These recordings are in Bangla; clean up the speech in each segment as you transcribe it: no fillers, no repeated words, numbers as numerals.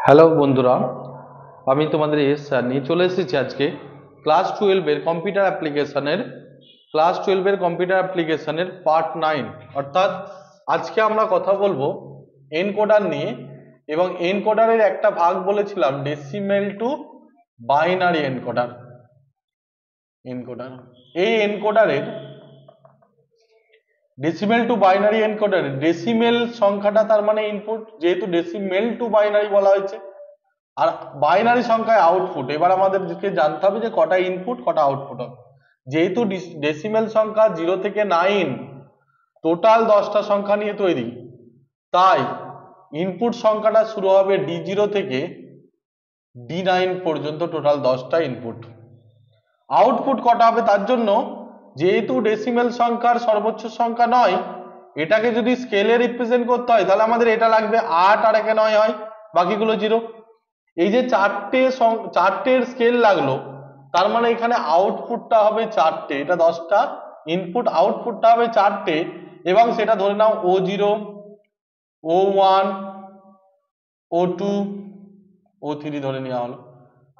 হ্যালো বন্ধুরা, আমি তোমাদের স্যার নিয়ে চলে এসেছি আজকে ক্লাস টুয়েলভের পার্ট 9, অর্থাৎ আজকে আমরা কথা বলবো এনকোডার নিয়ে। এবং এনকোডারের একটা ভাগ বলেছিলাম decimal to binary encoder. Encoder এই এনকোডারের decimal to binary encoder, decimal সংখ্যাটা তার মানে ইনপুট, যেহেতু ডেসিমেল টু বাইনারি বলা হয়েছে, আর বাইনারি সংখ্যায় আউটপুট। এবার আমাদেরকে জানতে হবে যে কটা ইনপুট কটা আউটপুট হবে। যেহেতু ডেসিমেল সংখ্যা 0 থেকে 9 টোটাল 10টা সংখ্যা নিয়ে তৈরি, তাই ইনপুট সংখ্যাটা শুরু হবে D0 থেকে D9 পর্যন্ত, টোটাল 10টা ইনপুট। আউটপুট কটা হবে তার জন্য, যেহেতু ডেসিমেল সংখ্যার সর্বোচ্চ সংখ্যা 9, এটাকে যদি স্কেলে রিপ্রেজেন্ট করতে হয় তাহলে আমাদের এটা লাগবে 8 আর একে 9 হয়, বাকিগুলো 0। এই যে চারটের স্কেল লাগলো, তার মানে এখানে আউটপুটটা হবে 4টে। এটা 10টা ইনপুট, আউটপুটটা হবে 4টে, এবং সেটা ধরে নাও O0, O1, O2, O3 ধরে নেওয়া হলো।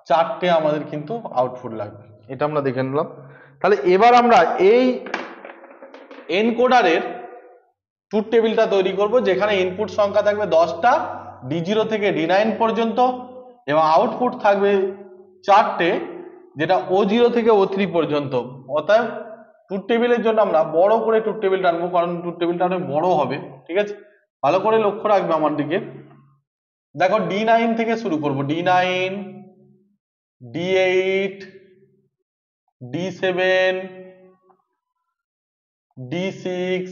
4টে আমাদের কিন্তু আউটপুট লাগবে, এটা আমরা দেখে নিলাম। তাহলে এবার আমরা এই এনকোডারের ট্রুথ টেবিলটা তৈরি করব, যেখানে ইনপুট সংখ্যা থাকবে 10টা D0 থেকে D9 পর্যন্ত, এবং আউটপুট থাকবে 4টে, যেটা O0 থেকে O3 পর্যন্ত। অতএব ট্রুথ টেবিলের জন্য আমরা বড় করে ট্রুথ টেবিল টানবো, কারণ ট্রুথ টেবিলটা অনেক বড় হবে। ঠিক আছে, ভালো করে লক্ষ্য রাখবে আমার দিকে। দেখো, D9 থেকে শুরু করব। D9, D8, D7, D6,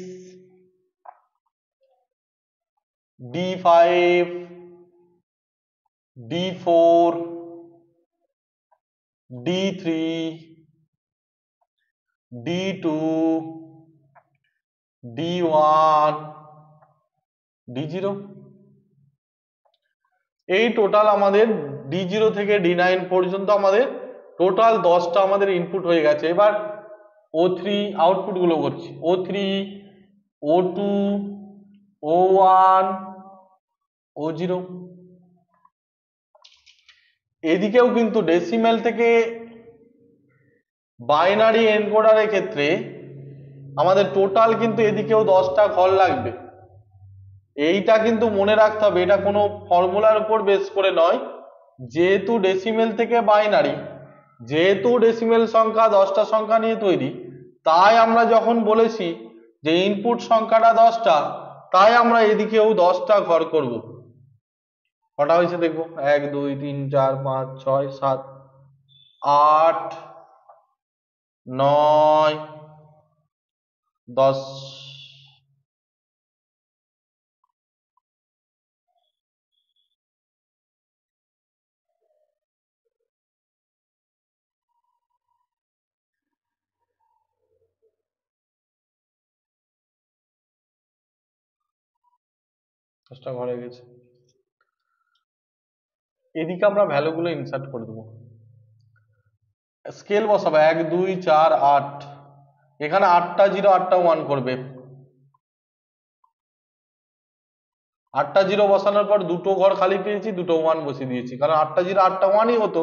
D5, D4, D3, D2, D1, D0। এই টোটাল আমাদের D0 থেকে D9 পর্যন্ত আমাদের টোটাল 10টা আমাদের ইনপুট হয়ে গেছে। এবার O3 আউটপুট গুলো করছি। O3, O2, O1, O0। এদিকেও কিন্তু ডেসিমেল থেকে বাইনারি এনকোডারের ক্ষেত্রে আমাদের টোটাল কিন্তু এদিকেও 10টা ঘর লাগবে। এইটা কিন্তু মনে রাখতে হবে, এটা কোনো ফর্মুলার উপর বেস করে নয়। যেহেতু ডেসিমেল থেকে বাইনারি, যেহেতু ডেসিমেল সংখ্যা 10টা সংখ্যা নিয়ে তৈরি, তাই আমরা যখন বলেছি যে ইনপুট সংখ্যাটা 10টা, তাই আমরা এদিকেও 10টা ঘর করব। কটা হয়েছে দেখবো, 1 2 3 4 5 6 7 8 9 10। দশটা ঘরে গেছে। এদিকে আমরা ভ্যালুগুলো ইনসার্ট করে দেবো, স্কেল বসাবো 1 2 4 8। এখানে 8টা 0 8টা 1 করবে। 8টা 0 বসানোর পর দুটো ঘর খালি পেয়েছি, দুটো 1 বসিয়ে দিয়েছি, কারণ 8টা 0 8টা 1ই হতো।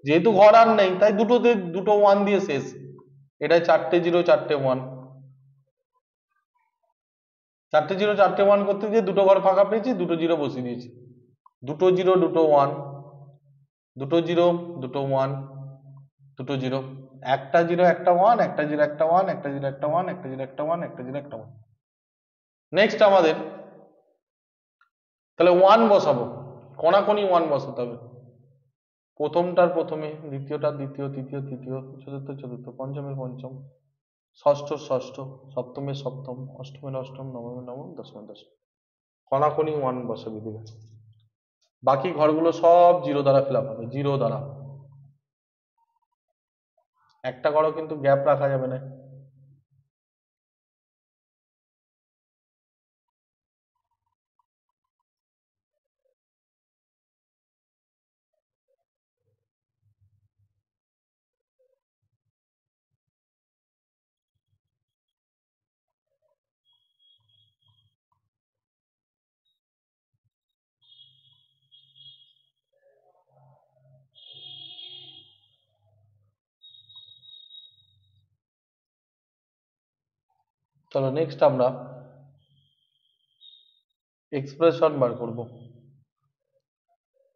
যেহেতু ঘর আর নেই, তাই দুটোতে দুটো 1 দিয়ে শেষ। এটাই 4টে 0 4টে 1। 4টে 0 4টে 1 করতে গিয়ে দুটো ঘর ফাঁকা পেয়েছি, দুটো 0 বসিয়ে দিয়েছি। দুটো 0 দুটো 1, দুটো 0 দুটো 1, দুটো 0, একটা 0 একটা 1, একটা 0 একটা 1, একটা 0 একটা 1, একটা 0 একটা 1, একটা 0 একটা 1। নেক্সট আমাদের তাহলে 1 বসাবো, কোনাকুনি 1 বসাতে হবে। প্রথমটার প্রথমে, দ্বিতীয়টার দ্বিতীয়, তৃতীয় তৃতীয়, চতুর্থ চতুর্থ, পঞ্চমের পঞ্চম, ষষ্ঠর ষষ্ঠ, সপ্তমের সপ্তম, অষ্টমের অষ্টম, নবমের নবম, দশমের দশম। কোনাকুনি 1 বসাবি দিবে। বাকি ঘরগুলো সব 0 দ্বারা ফিল আপ হবে, 0 দ্বারা। একটা ঘরও কিন্তু গ্যাপ রাখা যাবে না। চলো নেক্সট আমরা এক্সপ্রেশন বার করব।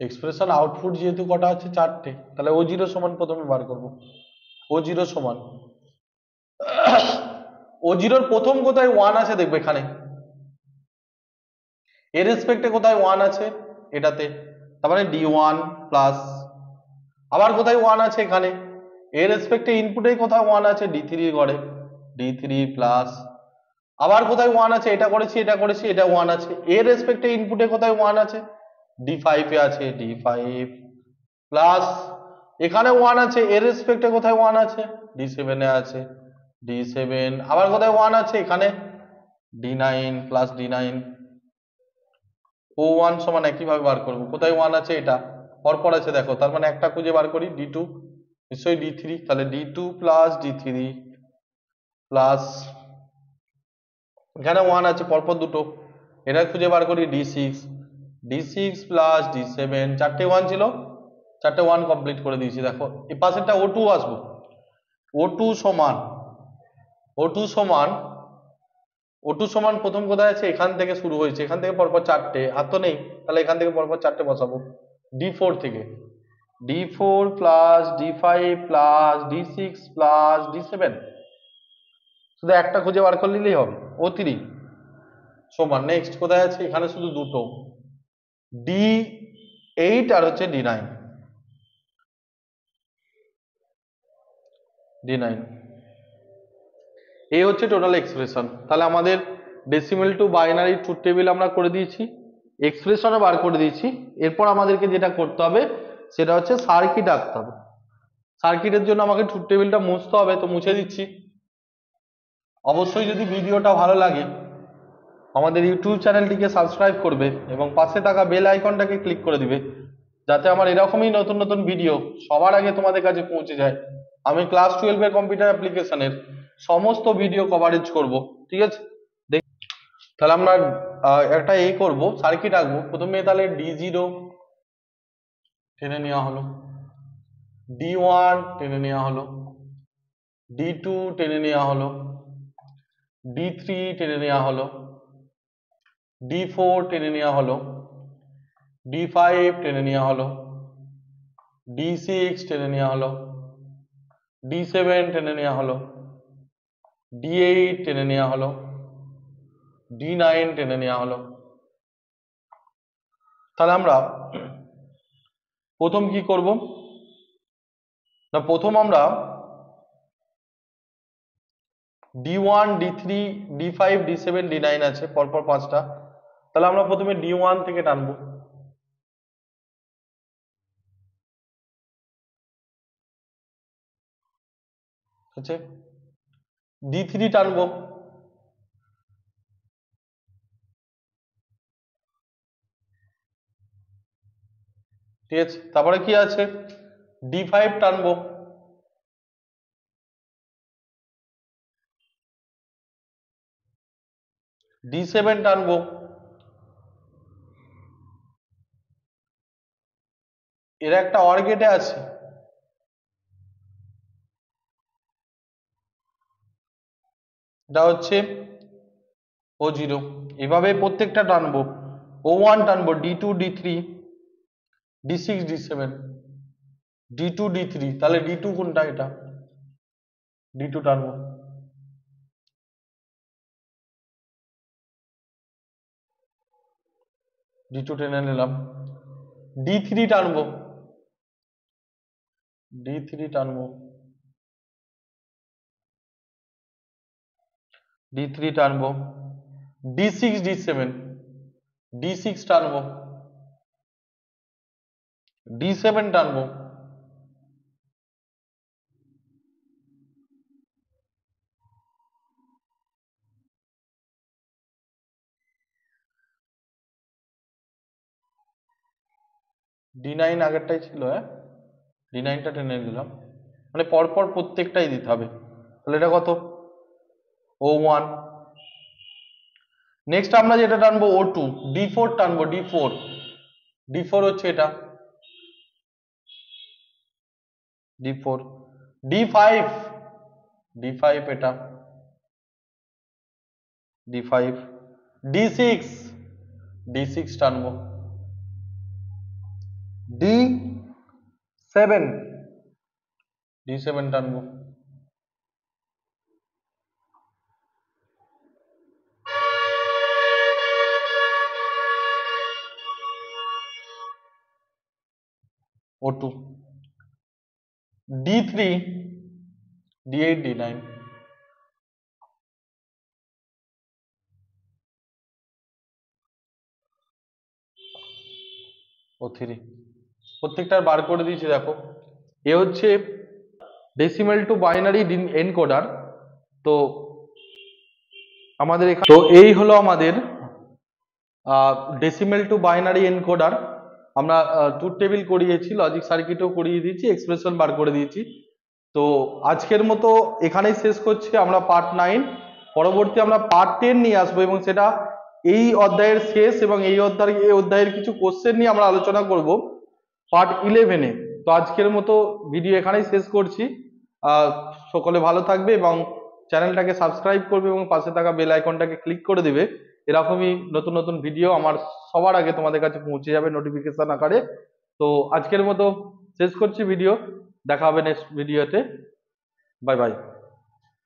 এক্সপ্রেশন আউটপুট যেহেতু কটা আছে চারটে, তাহলে ও জিরো সমান প্রথমে বার করব। ও জিরো সমান ও জিরোর প্রথম কোথায় ওয়ান আছে দেখবে এখানে, এর রেসপেক্টে কোথায় ওয়ান আছে এটাতে, তার মানে ডি ওয়ান প্লাস, আবার কোথায় ওয়ান আছে এখানে, এর রেসপেক্টে ইনপুটে কোথায় ওয়ান আছে ডি থ্রি ঘরে, ডি থ্রি প্লাস, আবার কোথায় ওয়ান আছে, এটা করেছি এটা করেছি, এটা ওয়ান আছে, এর রেসপেক্টে ইনপুটে কোথায় ওয়ান আছে ডি ফাইভ এ আছে, ডি ফাইভ প্লাস, এখানে ওয়ান আছে, এর রেসপেক্টে কোথায় ওয়ান আছে ডি সেভেন এ আছে, ডি সেভেন, আবার কোথায় ওয়ান আছে এখানে D nine plus D nine. O one সমান একইভাবে বার করবো, কোথায় ওয়ান আছে এটা পরপর আছে দেখো, তার মানে একটা খুঁজে বার করি ডি টু, নিশ্চয়ই ডি থ্রি, তাহলে D two plus D three plus, এখানে ওয়ান আছে পরপর দুটো, এটা খুঁজে বার করি D six, D six plus D seven, চারটে ওয়ান ছিল, চারটে ওয়ান কমপ্লিট করে দিয়েছি। দেখো এই পাশেরটা ও টু আসবো, ও টু সমান, ও টু সমান, ও টু সমান প্রথম কোথায় আছে এখান থেকে শুরু হয়েছে, এখান থেকে পরপর চারটে, আর তো নেই, তাহলে এখান থেকে পরপর চারটে বসাবো, ডি ফোর থেকে, D four plus D five plus D six plus D seven, শুধু একটা খুঁজে বার করে নিলেই হবে, ও থ্রি সমান নেক্সট কোথায় আছে এখানে শুধু দুটো, ডি এইট আর হচ্ছে ডি নাইন, ডি নাইন, এই হচ্ছে টোটাল এক্সপ্রেশন। তাহলে আমাদের decimal to binary truth table আমরা করে দিয়েছি, এক্সপ্রেশনও বার করে দিয়েছি। এরপর আমাদেরকে যেটা করতে হবে সেটা হচ্ছে সার্কিট আঁকতে হবে। সার্কিটের জন্য আমাকে ট্রুথ টেবিলটা মুছতে হবে, তো মুছে দিচ্ছি। অবশ্যই যদি ভিডিওটা ভালো লাগে আমাদের ইউটিউব চ্যানেলটিকে সাবস্ক্রাইব করবে এবং পাশে থাকা বেল আইকনটাকে ক্লিক করে দিবে, যাতে আমার এরকমই নতুন নতুন ভিডিও সবার আগে তোমাদের কাছে পৌঁছে যায়। আমি ক্লাস 12 এর কম্পিউটার অ্যাপ্লিকেশনের সমস্ত ভিডিও কভারেজ করব, ঠিক আছে? তাহলে আমরা একটা করব, সার্কিট আঁকবো। প্রথমে তাহলে ডি জিরো টেনে নেওয়া হলো, ডি ওয়ান টেনে নেওয়া হলো, ডি টু টেনে নেওয়া হলো, ডি থ্রি টেনে নেওয়া হলো, ডি ফোর টেনে নেওয়া হলো, ডি ফাইভ টেনে নেওয়া হলো, ডি সিক্স টেনে নেওয়া হলো, ডি সেভেন টেনে নেওয়া হলো, ডি এইট টেনে নেওয়া হলো, ডি নাইন টেনে নেওয়া হলো। তাহলে আমরা প্রথম কি করব না, প্রথম আমরা D one D three D five D seven D nine আছে পরপর পাঁচটা, তাহলে আমরা প্রথমে ডি ওয়ান থেকে টানবো, হচ্ছে ডি থ্রি টানবো, ঠিক আছে? তারপরে কি আছে, ডি ফাইভ টানবো, ডি সেভেন টানবো, এর একটা অর গেটে আছে, এটা হচ্ছে ও জিরো, এভাবে প্রত্যেকটা টানবো, ও ওয়ান টানবো, D two D three D six D seven, D two D three, তাহলে ডি টু কোনটা, এটা ডি টু টানবো, ডি টু টেনে নিলাম, ডি থ্রি টানবো, ডি থ্রি টানবো, ডি থ্রি টানবো, D six D seven, D six টানবো, ডি সেভেন টানবো, ডি নাইন আগেরটাই ছিল, হ্যাঁ ডি নাইনটা টেনে দিলাম, মানে পরপর প্রত্যেকটাই দিতে হবে। তাহলে এটা কত, ও ওয়ান। নেক্সট আমরা যেটা টানবো ও টু, ডি ফোর টানবো, ডি ফোর, ডি ফোর হচ্ছে এটা, D four, D five, D five এটা, d5 d6 d6 টানবো d7 d7 টানবো o2 d3 d8 d9 o3 প্রত্যেকটার বার করে দিয়েছি দেখো এ হচ্ছে ডেসিমেল টু বাইনারি এনকোডার তো আমাদের এখানে তো এই হলো আমাদের ডেসিমেল টু বাইনারি এনকোডার আমরা ট্রুথ টেবিল করিয়েছি লজিক সার্কিটও করিয়ে দিয়েছি এক্সপ্রেশন বার করে দিয়েছি তো আজকের মতো এখানেই শেষ করছি আমরা পার্ট 9 পরবর্তী আমরা পার্ট 10 নিয়ে আসবো এবং সেটা এই অধ্যায়ের শেষ এবং এই অধ্যায়ের কিছু কোশ্চেন নিয়ে আমরা আলোচনা করব পার্ট 11-এ তো আজকের মতো ভিডিও এখানেই শেষ করছি সকলে ভালো থাকবে এবং চ্যানেলটাকে সাবস্ক্রাইব করবে এবং পাশে থাকা বেল আইকনটাকে ক্লিক করে দিবে এরকমই নতুন নতুন ভিডিও আমার সবার আগে তোমাদের কাছে পৌঁছে যাবে নোটিফিকেশন আকারে তো আজকের মতো শেষ করছি ভিডিও দেখা হবে নেক্সট ভিডিওতে বাই বাই